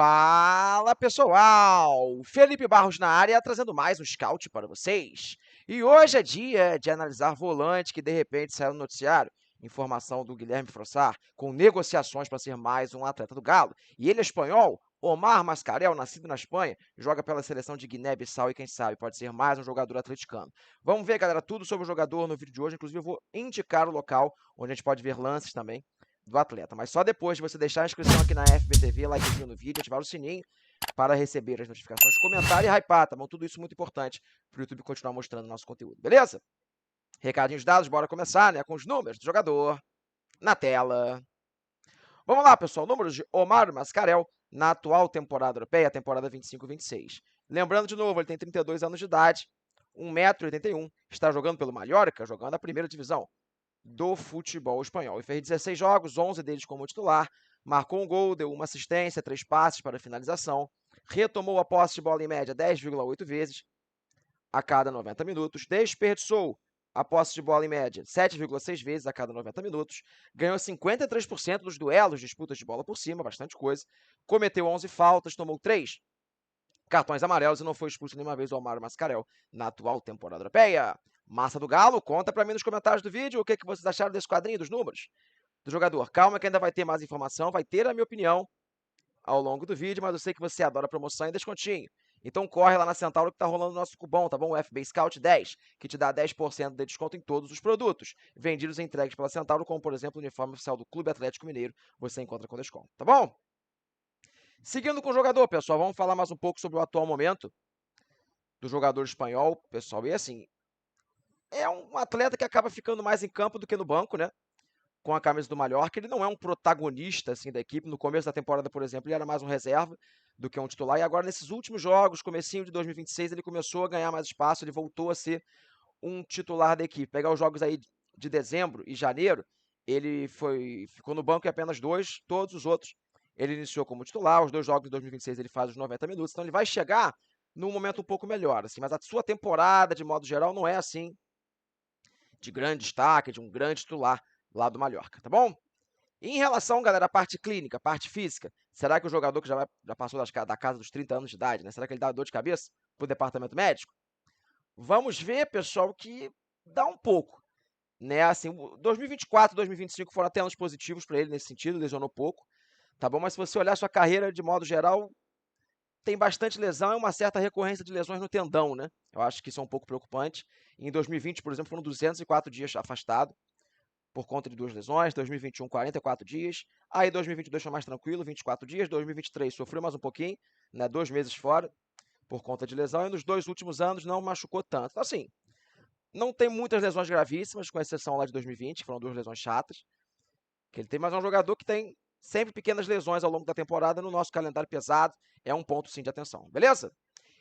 Fala pessoal, Felipe Barros na área trazendo mais um scout para vocês. E hoje é dia de analisar volante que de repente saiu no noticiário. Informação do Guilherme Frossar com negociações para ser mais um atleta do Galo. E ele é espanhol, Omar Mascarell, nascido na Espanha, joga pela seleção de Guiné-Bissau e quem sabe pode ser mais um jogador atleticano. Vamos ver, galera, tudo sobre o jogador no vídeo de hoje. Inclusive eu vou indicar o local onde a gente pode ver lances também do atleta. Mas só depois de você deixar a inscrição aqui na FBTV, likezinho no vídeo, ativar o sininho para receber as notificações, comentar e hypar, tá bom? Tudo isso muito importante para o YouTube continuar mostrando o nosso conteúdo, beleza? Recadinhos dados, bora começar, né? Com os números do jogador na tela. Vamos lá, pessoal. Números de Omar Mascarell na atual temporada europeia, temporada 25-26. Lembrando de novo, ele tem 32 anos de idade, 1,81 m, está jogando pelo Mallorca, jogando a primeira divisão do futebol espanhol. E fez 16 jogos, 11 deles como titular, marcou um gol, deu uma assistência, 3 passes para finalização, retomou a posse de bola em média 10,8 vezes a cada 90 minutos, desperdiçou a posse de bola em média 7,6 vezes a cada 90 minutos, ganhou 53% dos duelos, disputas de bola por cima, bastante coisa, cometeu 11 faltas, tomou 3 cartões amarelos e não foi expulso nenhuma vez o Omar Mascarell na atual temporada europeia. Massa do Galo, conta pra mim nos comentários do vídeo o que vocês acharam desse quadrinho, dos números do jogador. Calma que ainda vai ter mais informação, vai ter a minha opinião ao longo do vídeo, mas eu sei que você adora promoção e descontinho. Então corre lá na Centauro que tá rolando o nosso cupom, tá bom? O FB Scout 10, que te dá 10% de desconto em todos os produtos vendidos e entregues pela Centauro, como por exemplo o uniforme oficial do Clube Atlético Mineiro, você encontra com desconto, tá bom? Seguindo com o jogador, pessoal, vamos falar mais um pouco sobre o atual momento do jogador espanhol, pessoal. E assim, é um atleta que acaba ficando mais em campo do que no banco, né? Com a camisa do Mallorca. Ele não é um protagonista assim da equipe. No começo da temporada, por exemplo, ele era mais um reserva do que um titular. E agora, nesses últimos jogos, comecinho de 2026, ele começou a ganhar mais espaço. Ele voltou a ser um titular da equipe. Pegar os jogos aí de dezembro e janeiro, ele ficou no banco em apenas 2. Todos os outros ele iniciou como titular. Os 2 jogos de 2026 ele faz os 90 minutos. Então ele vai chegar num momento um pouco melhor, assim. Mas a sua temporada, de modo geral, não é assim de grande destaque, de um grande titular lá do Mallorca, tá bom? E em relação, galera, à parte clínica, parte física, será que o jogador que já passou da casa dos 30 anos de idade, né? Será que ele dá dor de cabeça pro departamento médico? Vamos ver, pessoal, que dá um pouco, né? Assim, 2024 e 2025 foram até anos positivos para ele nesse sentido, lesionou pouco, tá bom? Mas se você olhar sua carreira de modo geral, tem bastante lesão e uma certa recorrência de lesões no tendão, né? Eu acho que isso é um pouco preocupante. Em 2020, por exemplo, foram 204 dias afastado por conta de 2 lesões. 2021, 44 dias. Aí 2022 foi mais tranquilo, 24 dias. 2023 sofreu mais um pouquinho, né? 2 meses fora por conta de lesão. E nos 2 últimos anos não machucou tanto. Então, assim, não tem muitas lesões gravíssimas, com exceção lá de 2020, que foram 2 lesões chatas que ele tem, mas é um jogador que tem sempre pequenas lesões ao longo da temporada no nosso calendário pesado. É um ponto, sim, de atenção. Beleza?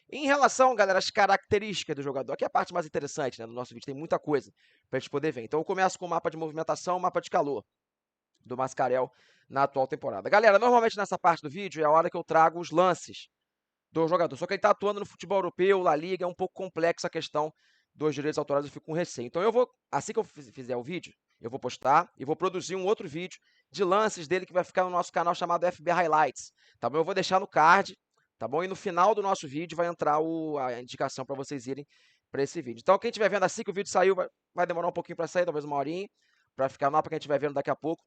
Em relação, galera, às características do jogador, aqui é a parte mais interessante, né? No nosso vídeo tem muita coisa para a gente poder ver. Então eu começo com o mapa de movimentação, mapa de calor do Mascarell na atual temporada. Galera, normalmente nessa parte do vídeo é a hora que eu trago os lances do jogador. Só que ele está atuando no futebol europeu, La Liga, é um pouco complexa a questão dos direitos autorais, eu fico com receio. Então eu vou, assim que eu fizer o vídeo, eu vou postar e vou produzir um outro vídeo de lances dele que vai ficar no nosso canal chamado FB Highlights, tá bom? Eu vou deixar no card, tá bom? E no final do nosso vídeo vai entrar a indicação para vocês irem para esse vídeo. Então quem estiver vendo assim que o vídeo saiu, vai demorar um pouquinho para sair, talvez uma horinha, para ficar lá para quem estiver vendo daqui a pouco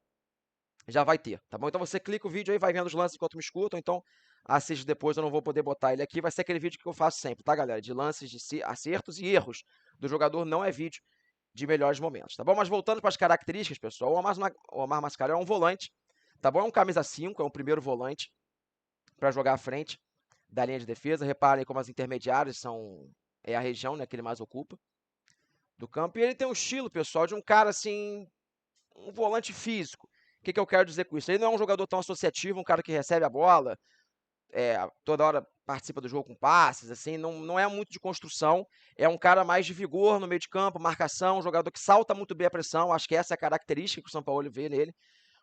já vai ter, tá bom? Então você clica o vídeo aí, vai vendo os lances enquanto me escutam, então assiste depois, eu não vou poder botar ele aqui, vai ser aquele vídeo que eu faço sempre, tá, galera? De lances, de acertos e erros do jogador, não é vídeo de melhores momentos, tá bom? Mas voltando para as características, pessoal, o Omar Mascarell é um volante, tá bom? É um camisa 5, é um primeiro volante para jogar à frente da linha de defesa. Reparem como as intermediárias é a região, né, que ele mais ocupa do campo. E ele tem um estilo, pessoal, de um cara assim, um volante físico. O que eu quero dizer com isso? Ele não é um jogador tão associativo, um cara que recebe a bola, toda hora participa do jogo com passes, assim, não é muito de construção. É um cara mais de vigor no meio de campo, marcação, um jogador que salta muito bem a pressão. Acho que essa é a característica que o São Paulo vê nele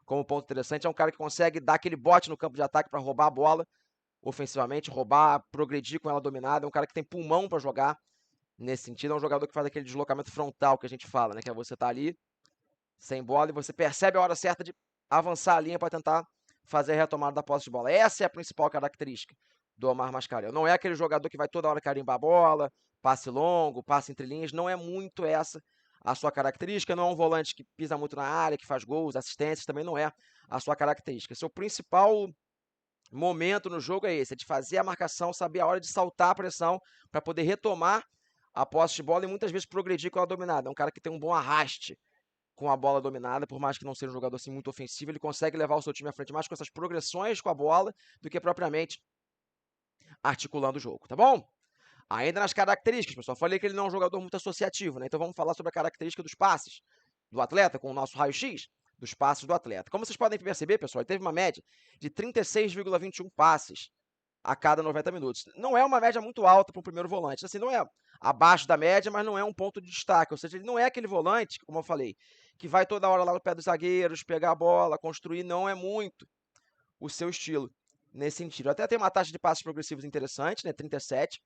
como ponto interessante. É um cara que consegue dar aquele bote no campo de ataque para roubar a bola ofensivamente, roubar, progredir com ela dominada. É um cara que tem pulmão para jogar nesse sentido. É um jogador que faz aquele deslocamento frontal que a gente fala, né? Que é você tá ali sem bola e você percebe a hora certa de avançar a linha para tentar fazer a retomada da posse de bola. Essa é a principal característica do Omar Mascarell. Não é aquele jogador que vai toda hora carimbar a bola, passe longo, passe entre linhas, não é muito essa a sua característica, não é um volante que pisa muito na área, que faz gols, assistências, também não é a sua característica. Seu principal momento no jogo é esse, é de fazer a marcação, saber a hora de saltar a pressão para poder retomar a posse de bola e muitas vezes progredir com a dominada. É um cara que tem um bom arraste com a bola dominada, por mais que não seja um jogador assim muito ofensivo, ele consegue levar o seu time à frente mais com essas progressões com a bola do que propriamente articulando o jogo, tá bom? Ainda nas características, pessoal, falei que ele não é um jogador muito associativo, né? Então vamos falar sobre a característica dos passes do atleta, com o nosso raio-x dos passes do atleta. Como vocês podem perceber, pessoal, ele teve uma média de 36,21 passes a cada 90 minutos. Não é uma média muito alta para um primeiro volante. Assim, não é abaixo da média, mas não é um ponto de destaque. Ou seja, ele não é aquele volante, como eu falei, que vai toda hora lá no pé dos zagueiros, pegar a bola, construir. Não é muito o seu estilo nesse sentido. Até tem uma taxa de passes progressivos interessante, né? 37%,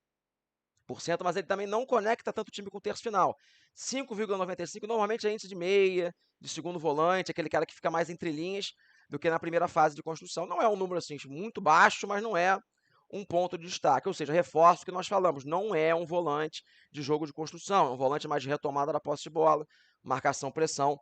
mas ele também não conecta tanto o time com o terço final. 5,95 normalmente é índice de meia, de segundo volante, aquele cara que fica mais entre linhas do que na primeira fase de construção. Não é um número assim muito baixo, mas não é um ponto de destaque, ou seja, reforço o que nós falamos, não é um volante de jogo de construção, é um volante mais de retomada da posse de bola, marcação, pressão,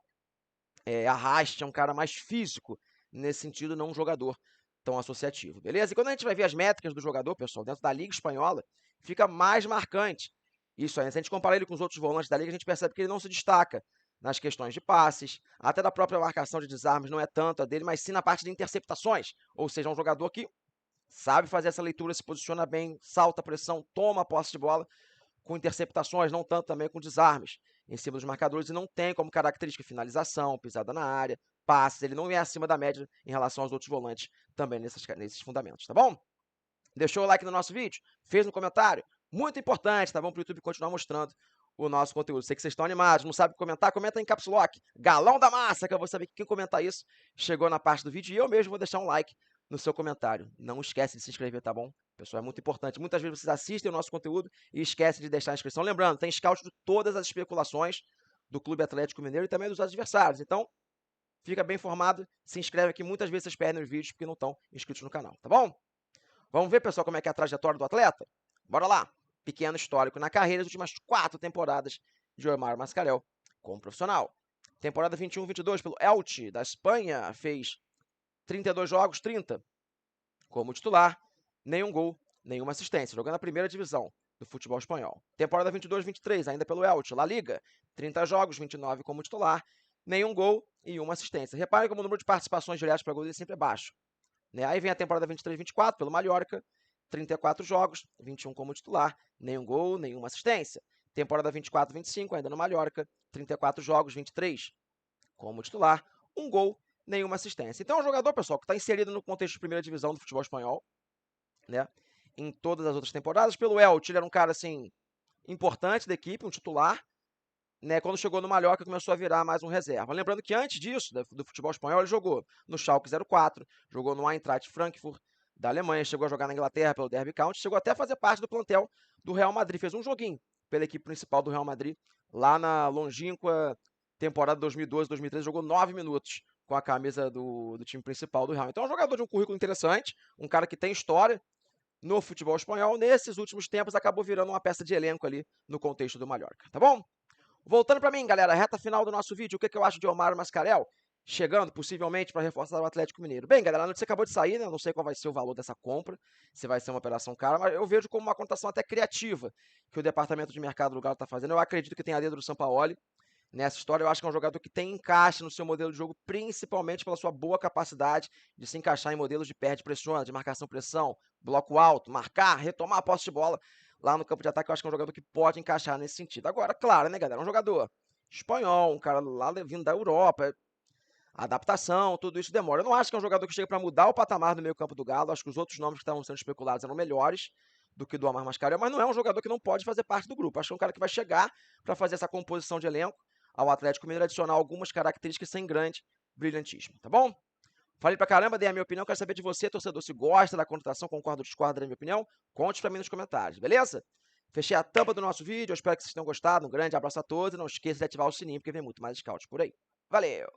arraste, é um cara mais físico nesse sentido, não um jogador tão associativo, beleza? E quando a gente vai ver as métricas do jogador, pessoal, dentro da Liga Espanhola, fica mais marcante isso aí. Se a gente comparar ele com os outros volantes da Liga, a gente percebe que ele não se destaca nas questões de passes, até da própria marcação de desarmes não é tanto a dele, mas sim na parte de interceptações, ou seja, um jogador que sabe fazer essa leitura, se posiciona bem, salta a pressão, toma a posse de bola com interceptações, não tanto também com desarmes em cima dos marcadores, e não tem como característica finalização, pisada na área, passes, ele não é acima da média em relação aos outros volantes também nesses fundamentos, tá bom? Deixou o like no nosso vídeo? Fez um comentário? Muito importante, tá bom? Para o YouTube continuar mostrando o nosso conteúdo. Sei que vocês estão animados, não sabe comentar? Comenta em Caps Lock, Galão da Massa, que eu vou saber que quem comentar isso chegou na parte do vídeo e eu mesmo vou deixar um like no seu comentário. Não esquece de se inscrever, tá bom? Pessoal, é muito importante. Muitas vezes vocês assistem o nosso conteúdo e esquecem de deixar a inscrição. Lembrando, tem scout de todas as especulações do Clube Atlético Mineiro e também dos adversários. Então, fica bem informado, se inscreve aqui. Muitas vezes vocês perdem os vídeos porque não estão inscritos no canal, tá bom? Vamos ver, pessoal, como é que é a trajetória do atleta? Bora lá! Pequeno histórico na carreira, as últimas 4 temporadas de Omar Mascarell como profissional. Temporada 21-22 pelo Elche, da Espanha, fez 32 jogos, 30 como titular, nenhum gol, nenhuma assistência, jogando a primeira divisão do futebol espanhol. Temporada 22-23, ainda pelo Elche, La Liga, 30 jogos, 29 como titular, nenhum gol e uma assistência. Repare como o número de participações diretas para gol dele sempre é baixo. Né? Aí vem a temporada 23-24 pelo Mallorca, 34 jogos, 21 como titular, nenhum gol, nenhuma assistência. Temporada 24-25, ainda no Mallorca, 34 jogos, 23 como titular, um gol, nenhuma assistência. Então é um jogador, pessoal, que está inserido no contexto de primeira divisão do futebol espanhol, né? Em todas as outras temporadas. Pelo Elche, ele era um cara, assim, importante da equipe, um titular, né? Quando chegou no Mallorca, começou a virar mais um reserva. Lembrando que antes disso, do futebol espanhol, ele jogou no Schalke 04, jogou no Eintracht Frankfurt, da Alemanha, chegou a jogar na Inglaterra pelo Derby County, chegou até a fazer parte do plantel do Real Madrid, fez um joguinho pela equipe principal do Real Madrid, lá na longínqua temporada 2012-2013, jogou 9 minutos com a camisa do time principal do Real. Então é um jogador de um currículo interessante, um cara que tem história no futebol espanhol, nesses últimos tempos acabou virando uma peça de elenco ali no contexto do Mallorca, tá bom? Voltando para mim, galera, reta final do nosso vídeo, o que eu acho de Omar Mascarell chegando, possivelmente, para reforçar o Atlético Mineiro? Bem, galera, a notícia acabou de sair, né? Eu não sei qual vai ser o valor dessa compra, se vai ser uma operação cara, mas eu vejo como uma cotação até criativa que o departamento de mercado do Galo está fazendo. Eu acredito que tem a dedo do Sampaoli nessa história. Eu acho que é um jogador que tem encaixe no seu modelo de jogo, principalmente pela sua boa capacidade de se encaixar em modelos de perde-pressiona, de marcação-pressão, bloco alto, marcar, retomar a posse de bola lá no campo de ataque. Eu acho que é um jogador que pode encaixar nesse sentido. Agora, claro, né, galera? É um jogador espanhol, um cara lá vindo da Europa, adaptação, tudo isso demora. Eu não acho que é um jogador que chega para mudar o patamar do meio campo do Galo. Acho que os outros nomes que estavam sendo especulados eram melhores do que do Omar Mascarell, mas não é um jogador que não pode fazer parte do grupo. Acho que é um cara que vai chegar para fazer essa composição de elenco ao Atlético Mineiro, adicionar algumas características sem grande brilhantismo, tá bom? Falei pra caramba, dei a minha opinião, quero saber de você, torcedor, se gosta da contratação, concorda ou discorda da minha opinião, conte pra mim nos comentários, beleza? Fechei a tampa do nosso vídeo, eu espero que vocês tenham gostado, um grande abraço a todos e não esqueça de ativar o sininho, porque vem muito mais scouts por aí. Valeu!